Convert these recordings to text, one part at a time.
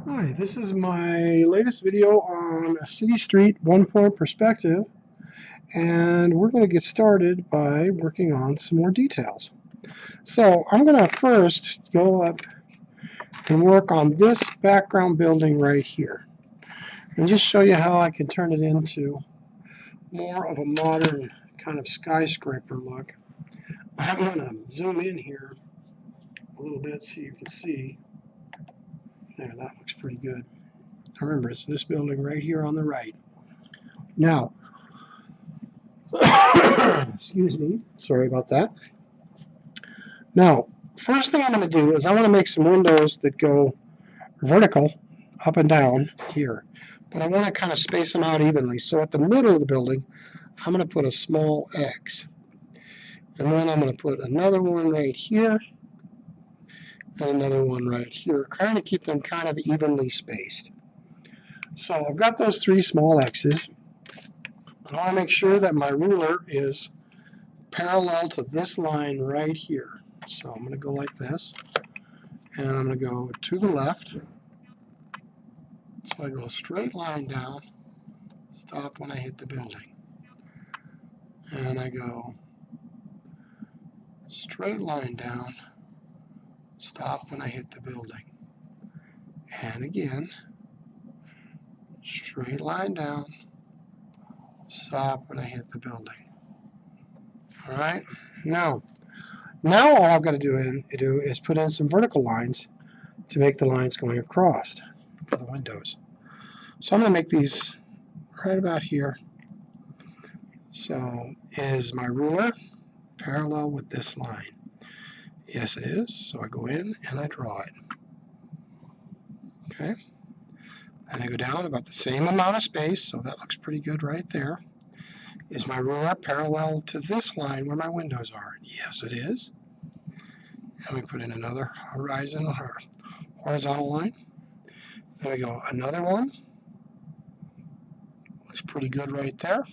Hi, this is my latest video on a city street one-point perspective, and we're going to get started by working on some more details. So I'm going to first go up and work on this background building right here, and just show you how I can turn it into more of a modern kind of skyscraper look. I'm going to zoom in here a little bit so you can see. There, that looks pretty good. Remember, it's this building right here on the right. Now, excuse me, sorry about that. Now, first thing I'm going to do is I want to make some windows that go vertical up and down here, but I want to kind of space them out evenly. So at the middle of the building, I'm going to put a small X, and then I'm going to put another one right here and another one right here, trying to keep them kind of evenly spaced. So I've got those three small X's. I want to make sure that my ruler is parallel to this line right here. So I'm going to go like this, and I'm going to go to the left. So I go straight line down, stop when I hit the building. And I go straight line down, stop when I hit the building. And again, straight line down, stop when I hit the building. All right, now all I've got to do is put in some vertical lines to make the lines going across for the windows. So I'm going to make these right about here. So is my ruler parallel with this line? Yes, it is. So I go in and I draw it. Okay. And I go down about the same amount of space, so that looks pretty good right there. Is my ruler parallel to this line where my windows are? Yes, it is. And we put in another horizontal line. Then we go another one. Looks pretty good right there.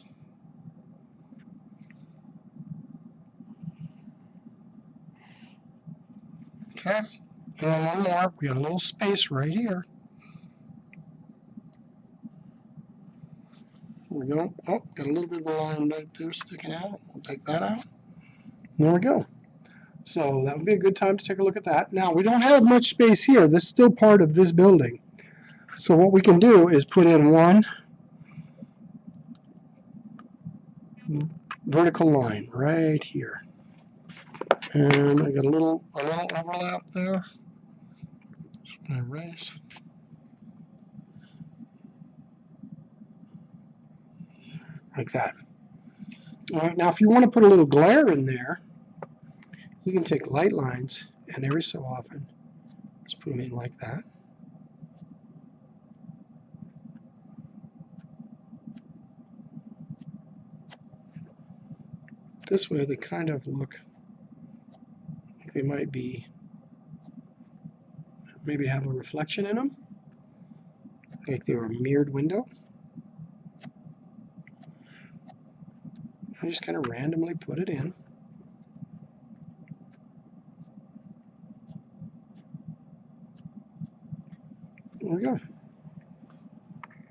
Okay. And then one more. We got a little space right here. There we go. Oh, got a little bit of a line right there sticking out. We'll take that out. There we go. So that would be a good time to take a look at that. Now, we don't have much space here. This is still part of this building. So what we can do is put in one vertical line right here. And I got a little overlap there. Just going to erase. Like that. All right, now if you want to put a little glare in there, you can take light lines and every so often just put them in like that. This way they kind of look like they might be, maybe have a reflection in them, like they were a mirrored window. I just kind of randomly put it in. There we go.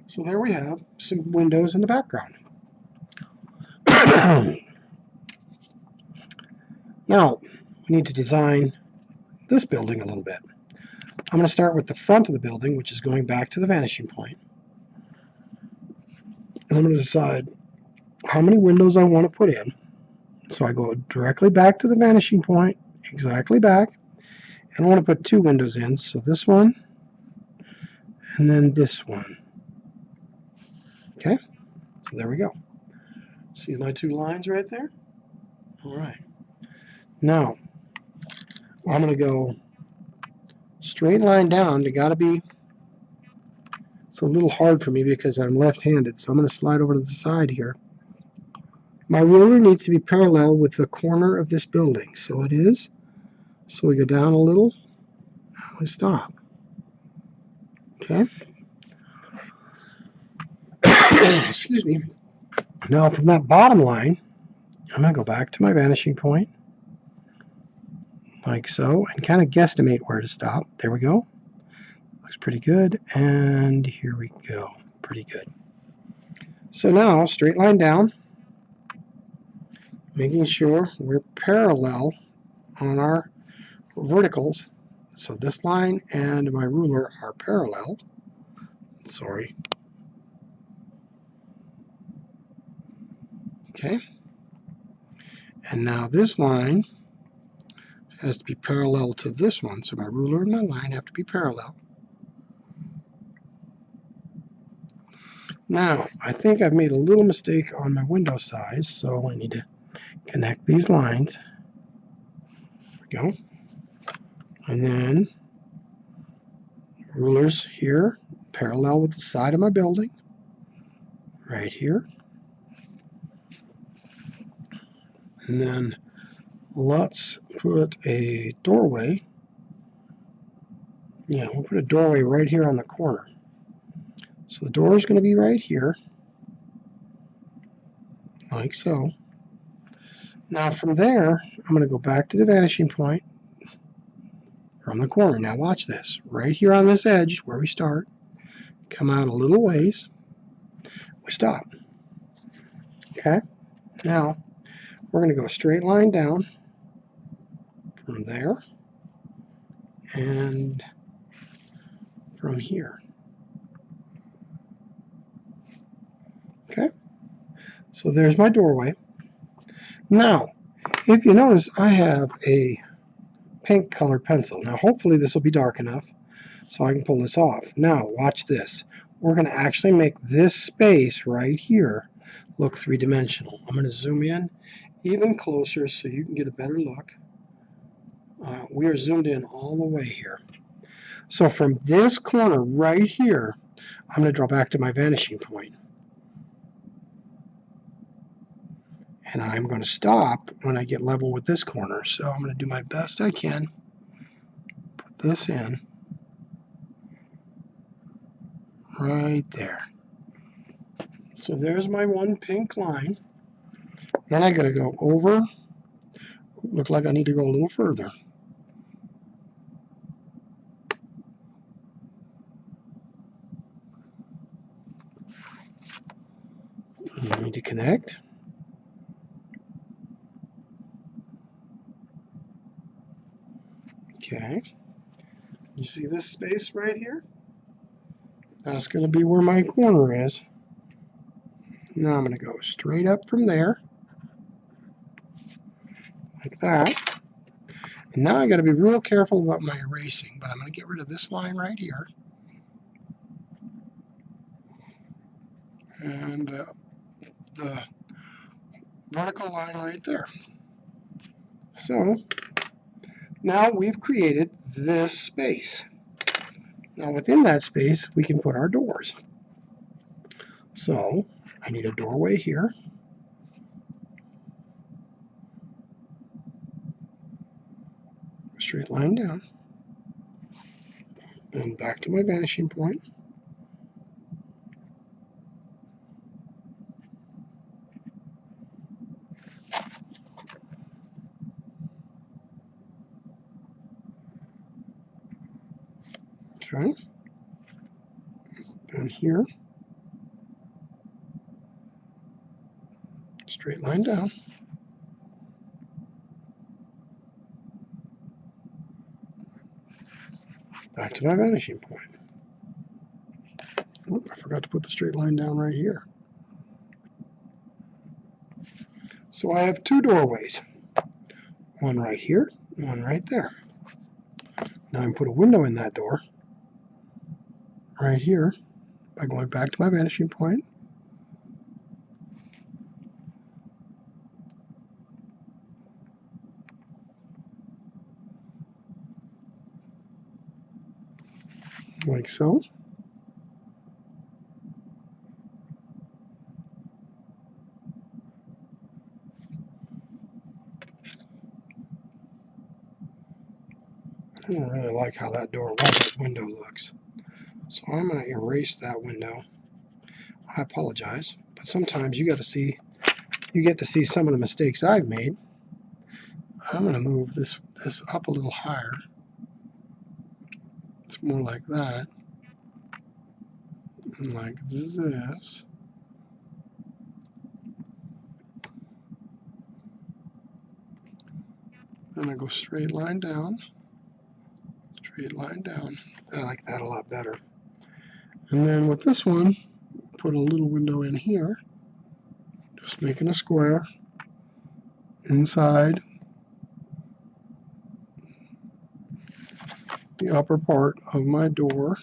So there we have some windows in the background. Now, we need to design this building a little bit. I'm going to start with the front of the building, which is going back to the vanishing point. And I'm going to decide how many windows I want to put in. So I go directly back to the vanishing point, exactly back, and I want to put two windows in. So this one, and then this one. Okay, so there we go. See my two lines right there? All right. Now, I'm going to go straight line down. They got to be, it's a little hard for me because I'm left-handed, so I'm going to slide over to the side here. My ruler needs to be parallel with the corner of this building, so it is. So we go down a little, and we stop. Okay. Excuse me. Now from that bottom line, I'm going to go back to my vanishing point, like so, and kind of guesstimate where to stop. There we go. Looks pretty good, and here we go. Pretty good. So now, straight line down, making sure we're parallel on our verticals. So this line and my ruler are parallel. Sorry. Okay. And now this line has to be parallel to this one. So my ruler and my line have to be parallel. Now, I think I've made a little mistake on my window size, so I need to connect these lines. There we go. And then rulers here, parallel with the side of my building, right here. And then let's put a doorway. Yeah, we'll put a doorway right here on the corner. So the door is going to be right here, like so. Now from there, I'm going to go back to the vanishing point from the corner. Now watch this. Right here on this edge where we start, come out a little ways, we stop. Okay? Now, we're going to go a straight line down from there and from here. Okay? So there's my doorway. Now, if you notice, I have a pink colored pencil. Now, hopefully this will be dark enough so I can pull this off. Now, watch this. We're going to actually make this space right here look three-dimensional. I'm going to zoom in even closer so you can get a better look. We are zoomed in all the way here. So from this corner right here, I'm going to draw back to my vanishing point. And I'm going to stop when I get level with this corner. So I'm going to do my best I can. Put this in right there. So there's my one pink line. Then I got to go over. Look like I need to go a little further. I need to connect. Okay. You see this space right here? That's going to be where my corner is. Now I'm going to go straight up from there, like that. And now I got to be real careful about my erasing, but I'm going to get rid of this line right here. And the vertical line right there. So now we've created this space. Now within that space we can put our doors. So I need a doorway here. Straight line down. And back to my vanishing point. Okay. And here. Straight line down. Back to my vanishing point. Oh, I forgot to put the straight line down right here. So I have two doorways. One right here, one right there. Now I can put a window in that door right here by going back to my vanishing point. Like so. I don't really like how that window looks. So I'm going to erase that window. I apologize, but sometimes you get to see some of the mistakes I've made. I'm going to move this up a little higher. It's more like that. like this. Then I go straight line down, straight line down. I like that a lot better. And then with this one, put a little window in here, just making a square inside the upper part of my door,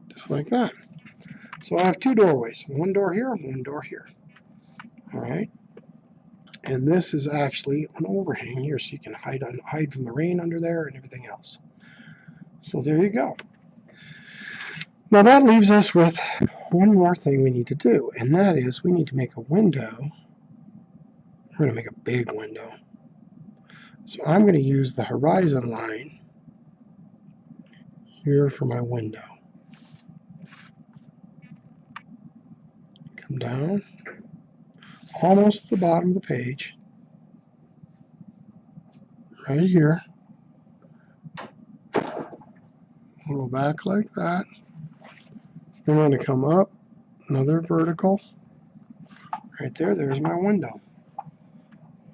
just like that. So I have two doorways, one door here, one door here. All right. And this is actually an overhang here, so you can hide from the rain under there and everything else. So there you go. Now that leaves us with one more thing we need to do, and that is we need to make a window. We're going to make a big window. So I'm going to use the horizon line here for my window. Come down, almost to the bottom of the page, right here. We'll go back like that. Then I'm going to come up, another vertical. Right there, there's my window.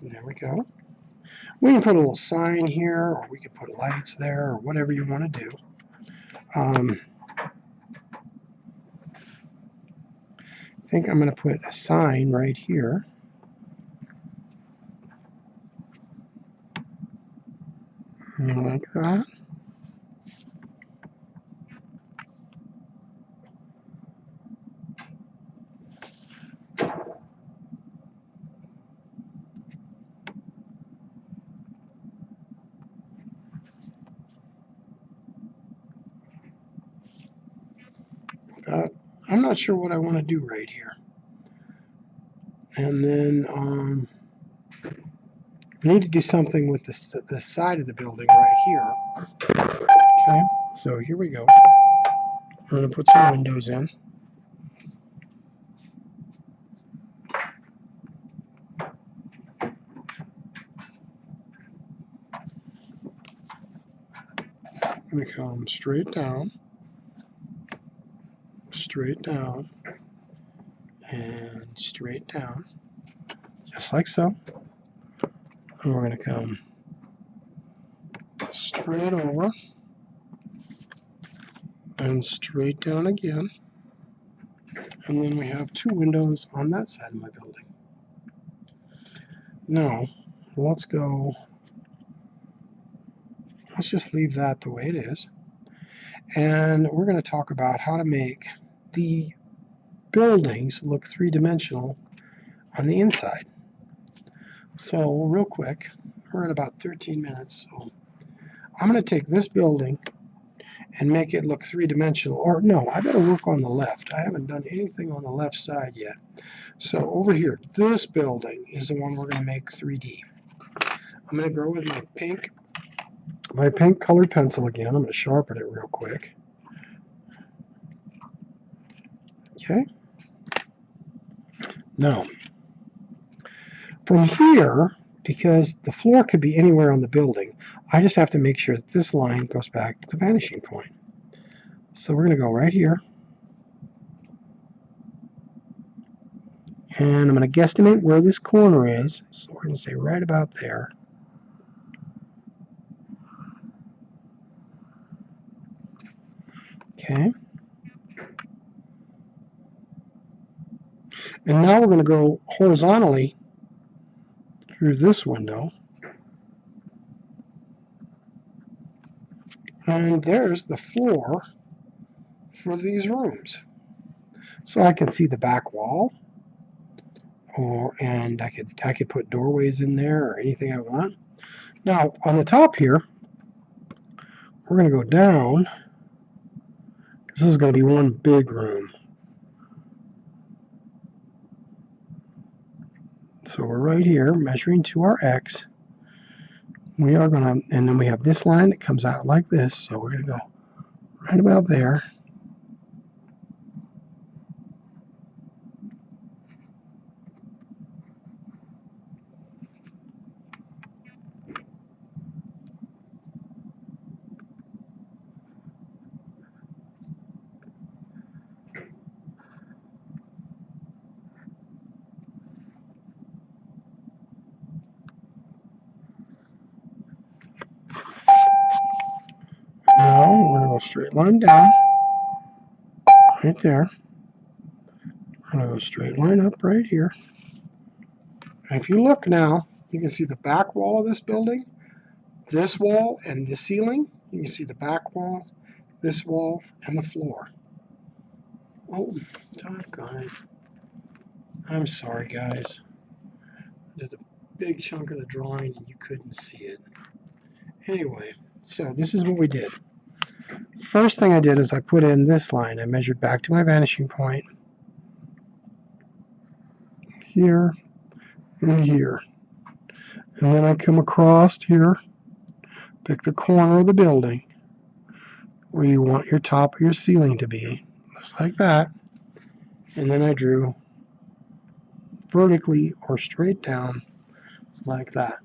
And there we go. We can put a little sign here, or we can put lights there, or whatever you want to do. I think I'm going to put a sign right here. Like that. I'm not sure what I want to do right here. And then we need to do something with the side of the building right here. Okay, so here we go. I'm going to put some windows in. I'm going to come straight down, and straight down, just like so. And we're going to come straight over and straight down again. And then we have two windows on that side of my building. Now, let's just leave that the way it is. And we're going to talk about how to make the buildings look three-dimensional on the inside. So real quick, we're at about 13 minutes. So I'm going to take this building and make it look three-dimensional. Or no, I got to work on the left. I haven't done anything on the left side yet. So over here, this building is the one we're going to make 3D. I'm going to go with my pink colored pencil again. I'm going to sharpen it real quick. Okay. Now, from here, because the floor could be anywhere on the building, I just have to make sure that this line goes back to the vanishing point. So we're going to go right here. And I'm going to guesstimate where this corner is. So we're going to say right about there. Okay. And now we're going to go horizontally through this window. And there's the floor for these rooms. So I can see the back wall. And I could put doorways in there or anything I want. Now on the top here, we're going to go down. This is going to be one big room. So we're right here measuring to our X. We are going to, and then we have this line that comes out like this. So we're going to go right about there. go straight line down, right there. I'm going to go straight line up right here. And if you look now, you can see the back wall of this building, this wall, and the ceiling. You can see the back wall, this wall, and the floor. Oh, doggone it. I'm sorry, guys. There's a big chunk of the drawing and you couldn't see it. Anyway, so this is what we did. First thing I did is I put in this line. I measured back to my vanishing point. Here and here. And then I come across here, pick the corner of the building where you want your top of your ceiling to be, just like that. And then I drew vertically or straight down like that.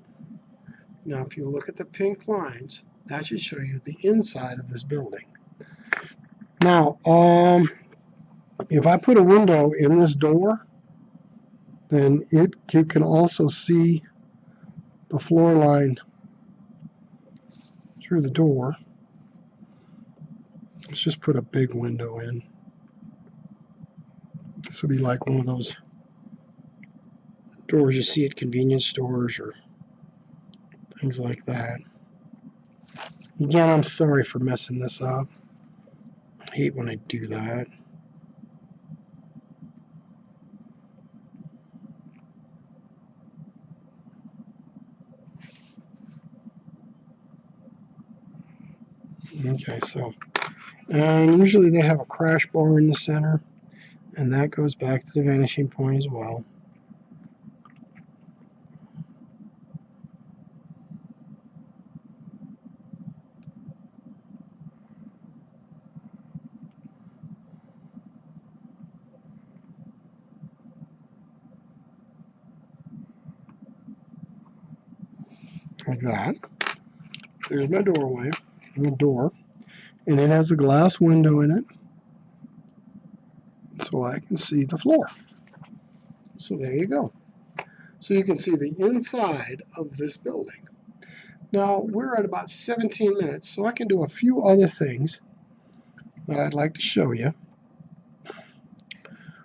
Now if you look at the pink lines, that should show you the inside of this building. Now, if I put a window in this door, then you can also see the floor line through the door. Let's just put a big window in. This will be like one of those doors you see at convenience stores or things like that. Again, I'm sorry for messing this up. I hate when I do that. Okay, so, and usually they have a crash bar in the center, and that goes back to the vanishing point as well. Like that. There's my doorway, my door, and it has a glass window in it, so I can see the floor. So there you go. So you can see the inside of this building. Now we're at about 17 minutes, so I can do a few other things that I'd like to show you.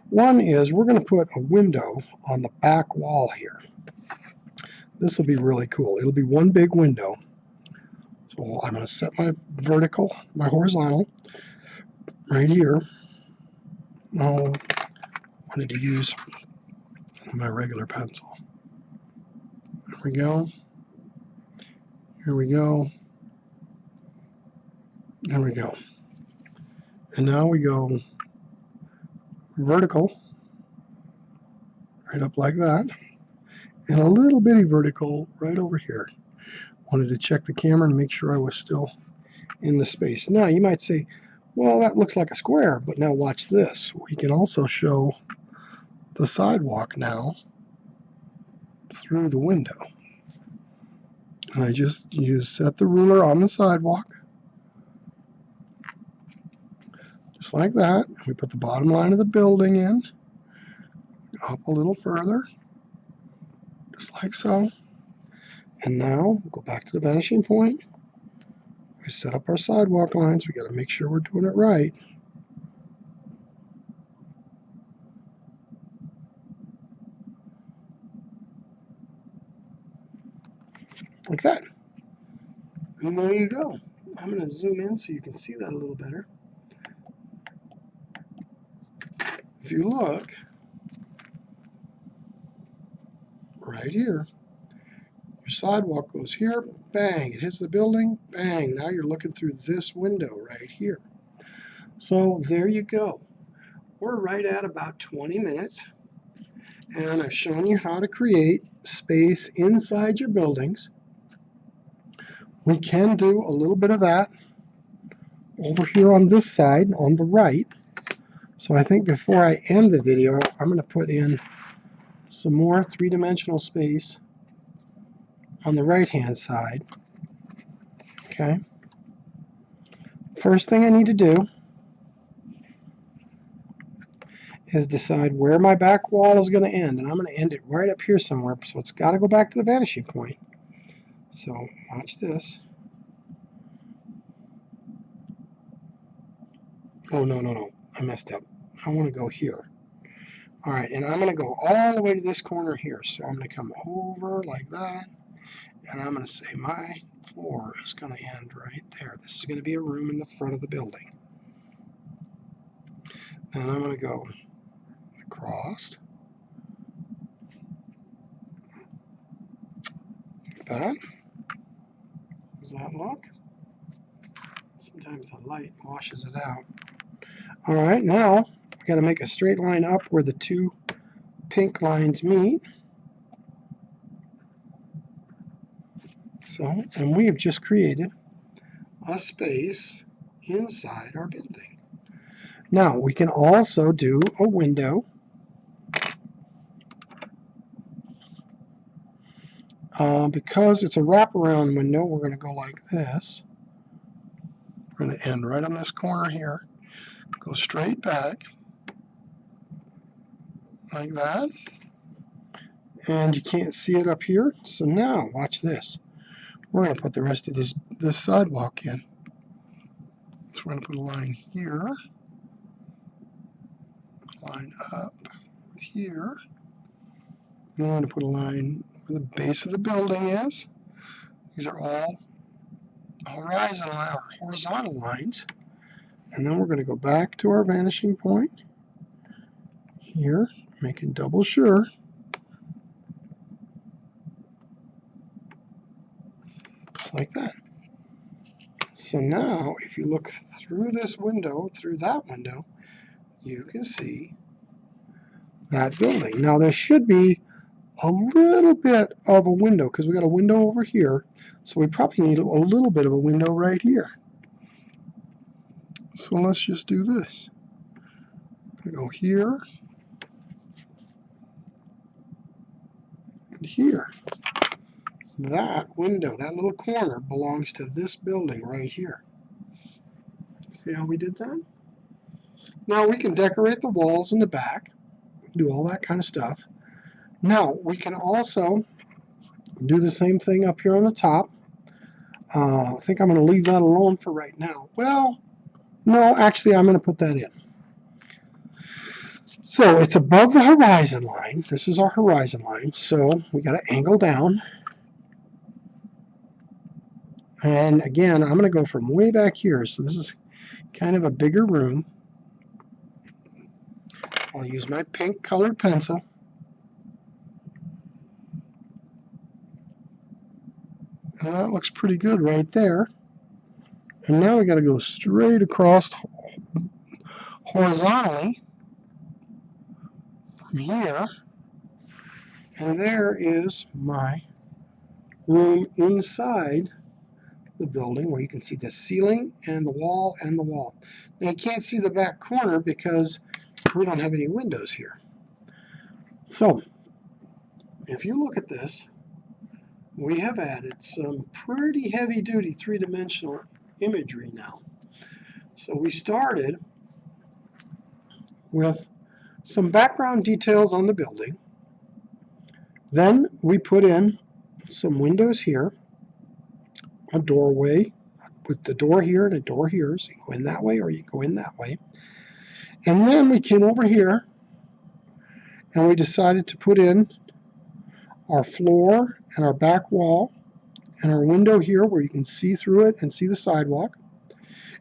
One is we're going to put a window on the back wall here. This will be really cool. It'll be one big window. So I'm going to set my vertical, my horizontal, right here. Now, I wanted to use my regular pencil. There we go. Here we go. There we go. And now we go vertical, right up like that, and a little bitty vertical right over here. Wanted to check the camera and make sure I was still in the space. Now you might say, well, that looks like a square, but now watch this. We can also show the sidewalk now through the window. And I just set the ruler on the sidewalk, just like that. We put the bottom line of the building in, up a little further, just like so. And now we'll go back to the vanishing point. We set up our sidewalk lines. We got to make sure we're doing it right. Like that. And there you go. I'm going to zoom in so you can see that a little better. If you look, right here, your sidewalk goes here, bang, it hits the building, bang, now you're looking through this window right here. So there you go. We're right at about 20 minutes, and I've shown you how to create space inside your buildings. We can do a little bit of that over here on this side, on the right. So I think before I end the video, I'm going to put in some more three-dimensional space on the right-hand side. Okay. First thing I need to do is decide where my back wall is going to end, and I'm going to end it right up here somewhere, so it's got to go back to the vanishing point. So watch this. Oh, no. I messed up. I want to go here. All right, and I'm going to go all the way to this corner here. So I'm going to come over like that, and I'm going to say my floor is going to end right there. This is going to be a room in the front of the building. And I'm going to go across like that. Does that look? Sometimes the light washes it out. All right, now I got to make a straight line up where the two pink lines meet. So, and we have just created a space inside our building. Now we can also do a window. Because it's a wraparound window, we're going to go like this. We're going to end right on this corner here. Go straight back like that. And you can't see it up here. So now, watch this. We're going to put the rest of this sidewalk in. So we're going to put a line here. Line up here. And we're going to put a line where the base of the building is. These are all horizontal lines. And then we're going to go back to our vanishing point here, making double sure. Just like that. So now, if you look through this window, through that window, you can see that building. Now there should be a little bit of a window because we got a window over here. So we probably need a little bit of a window right here. So let's just do this. We go here and here. That window, that little corner, belongs to this building right here. See how we did that? Now we can decorate the walls in the back, do all that kind of stuff. Now we can also do the same thing up here on the top. I think I'm going to leave that alone for right now. Well, no, actually I'm going to put that in. So it's above the horizon line. This is our horizon line. So we got to angle down. And again, I'm going to go from way back here. So this is kind of a bigger room. I'll use my pink colored pencil. And that looks pretty good right there. And now we got to go straight across horizontally from here. And there is my room inside the building where you can see the ceiling and the wall and the wall. Now you can't see the back corner because we don't have any windows here. So if you look at this, we have added some pretty heavy-duty three-dimensional imagery now. So we started with some background details on the building. Then we put in some windows here, a doorway with the door here and a door here. So you go in that way or you go in that way. And then we came over here and we decided to put in our floor and our back wall and our window here where you can see through it and see the sidewalk.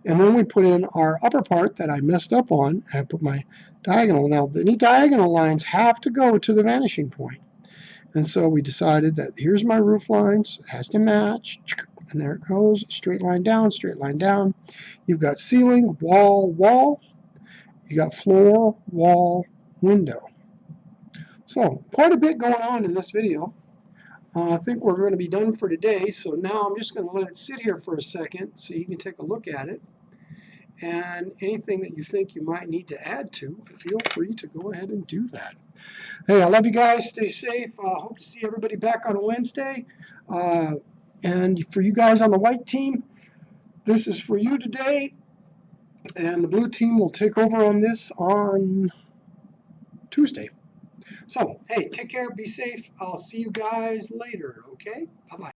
And then we put in our upper part that I messed up on. I put my diagonal. Now, any diagonal lines have to go to the vanishing point. And so we decided that here's my roof lines. It has to match. And there it goes. Straight line down, straight line down. You've got ceiling, wall, wall. You got floor, wall, window. So quite a bit going on in this video. I think we're going to be done for today. So now I'm just going to let it sit here for a second so you can take a look at it. And anything that you think you might need to add to, feel free to go ahead and do that. Hey, I love you guys. Stay safe. Hope to see everybody back on Wednesday. And for you guys on the white team, this is for you today. And the blue team will take over on this on Tuesday. So, hey, take care. Be safe. I'll see you guys later. Okay? Bye-bye.